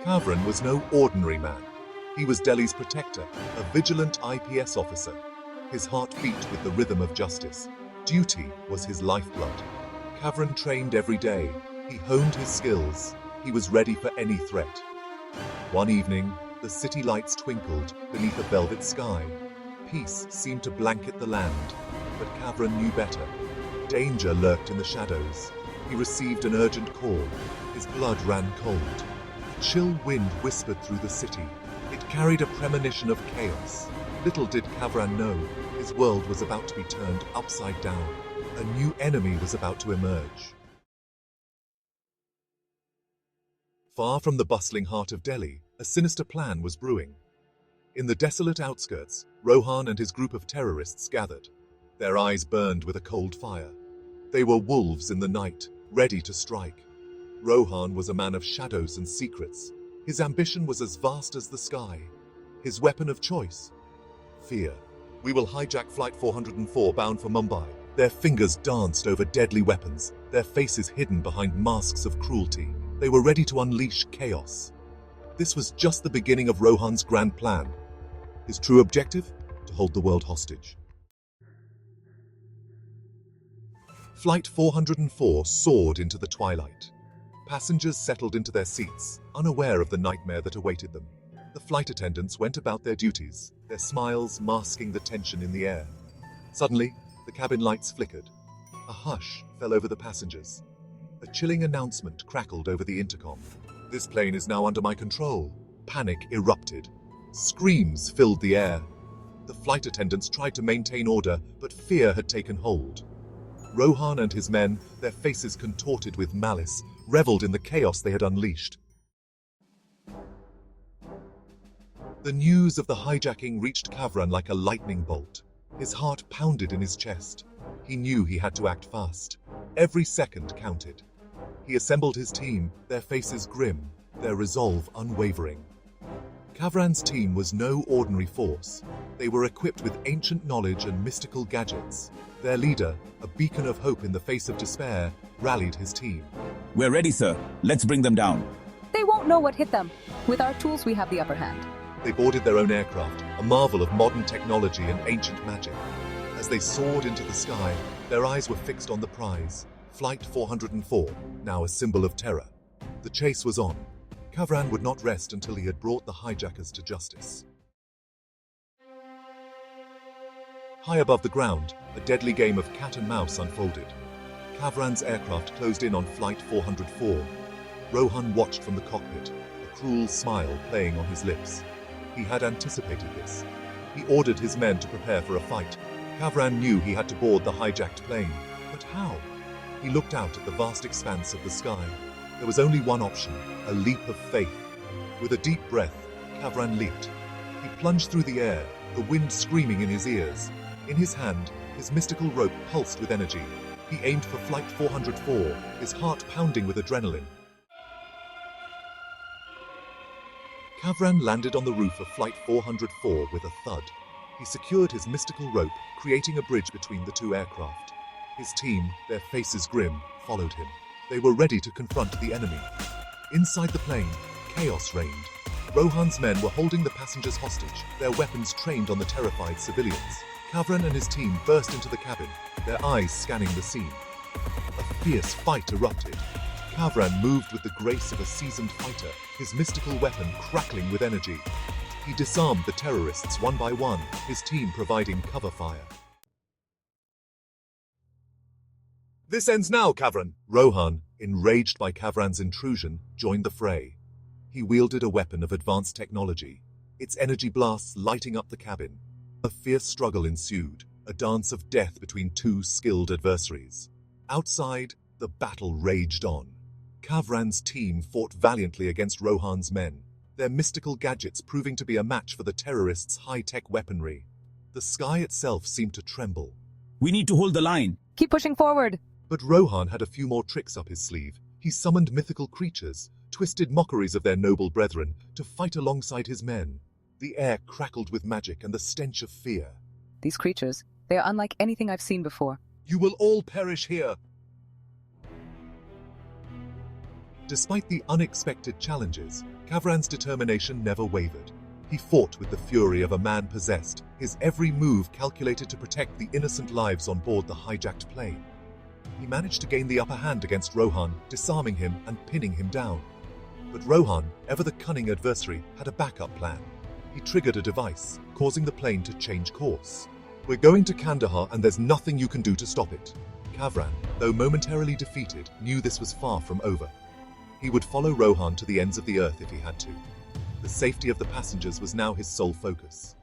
Kavran was no ordinary man. He was Delhi's protector, a vigilant IPS officer. His heart beat with the rhythm of justice. Duty was his lifeblood. Kavran trained every day. He honed his skills. He was ready for any threat. One evening, the city lights twinkled beneath a velvet sky. Peace seemed to blanket the land, but Kavran knew better. Danger lurked in the shadows. He received an urgent call. His blood ran cold. A chill wind whispered through the city. It carried a premonition of chaos. Little did Kavran know, his world was about to be turned upside down. A new enemy was about to emerge. Far from the bustling heart of Delhi, a sinister plan was brewing. In the desolate outskirts, Rohan and his group of terrorists gathered. Their eyes burned with a cold fire. They were wolves in the night, ready to strike. Rohan was a man of shadows and secrets. His ambition was as vast as the sky. His weapon of choice? Fear. "We will hijack Flight 404 bound for Mumbai." Their fingers danced over deadly weapons, their faces hidden behind masks of cruelty. They were ready to unleash chaos. This was just the beginning of Rohan's grand plan. His true objective? To hold the world hostage. Flight 404 soared into the twilight. Passengers settled into their seats, unaware of the nightmare that awaited them. The flight attendants went about their duties, their smiles masking the tension in the air. Suddenly, the cabin lights flickered. A hush fell over the passengers. A chilling announcement crackled over the intercom. "This plane is now under my control." Panic erupted. Screams filled the air. The flight attendants tried to maintain order, but fear had taken hold. Rohan and his men, their faces contorted with malice, reveled in the chaos they had unleashed. The news of the hijacking reached Kavran like a lightning bolt. His heart pounded in his chest. He knew he had to act fast. Every second counted. He assembled his team, their faces grim, their resolve unwavering. Kavran's team was no ordinary force. They were equipped with ancient knowledge and mystical gadgets. Their leader, a beacon of hope in the face of despair, rallied his team. "We're ready, sir. Let's bring them down." They won't know what hit them. With our tools, we have the upper hand. They boarded their own aircraft, a marvel of modern technology and ancient magic. As they soared into the sky, their eyes were fixed on the prize, Flight 404, now a symbol of terror. The chase was on. Kavran would not rest until he had brought the hijackers to justice. High above the ground, a deadly game of cat and mouse unfolded. Kavran's aircraft closed in on Flight 404. Rohan watched from the cockpit, a cruel smile playing on his lips. He had anticipated this. He ordered his men to prepare for a fight. Kavran knew he had to board the hijacked plane. But how? He looked out at the vast expanse of the sky. There was only one option, a leap of faith. With a deep breath, Kavran leaped. He plunged through the air, the wind screaming in his ears. In his hand, his mystical rope pulsed with energy. He aimed for Flight 404, his heart pounding with adrenaline. Kavran landed on the roof of Flight 404 with a thud. He secured his mystical rope, creating a bridge between the two aircraft. His team, their faces grim, followed him. They were ready to confront the enemy. Inside the plane, chaos reigned. Rohan's men were holding the passengers hostage, their weapons trained on the terrified civilians. Kavran and his team burst into the cabin, their eyes scanning the scene. A fierce fight erupted. Kavran moved with the grace of a seasoned fighter, his mystical weapon crackling with energy. He disarmed the terrorists one by one, his team providing cover fire. "This ends now, Kavran!" Rohan, enraged by Kavran's intrusion, joined the fray. He wielded a weapon of advanced technology, its energy blasts lighting up the cabin. A fierce struggle ensued, a dance of death between two skilled adversaries. Outside, the battle raged on. Kavran's team fought valiantly against Rohan's men, their mystical gadgets proving to be a match for the terrorists' high-tech weaponry. The sky itself seemed to tremble. "We need to hold the line." Keep pushing forward. But Rohan had a few more tricks up his sleeve. He summoned mythical creatures, twisted mockeries of their noble brethren, to fight alongside his men. The air crackled with magic and the stench of fear. These creatures, they are unlike anything I've seen before. "You will all perish here." Despite the unexpected challenges, Kavran's determination never wavered. He fought with the fury of a man possessed, his every move calculated to protect the innocent lives on board the hijacked plane. He managed to gain the upper hand against Rohan, disarming him and pinning him down. But Rohan, ever the cunning adversary, had a backup plan. He triggered a device, causing the plane to change course. "We're going to Kandahar and there's nothing you can do to stop it." Kavran, though momentarily defeated, knew this was far from over. He would follow Rohan to the ends of the earth if he had to. The safety of the passengers was now his sole focus.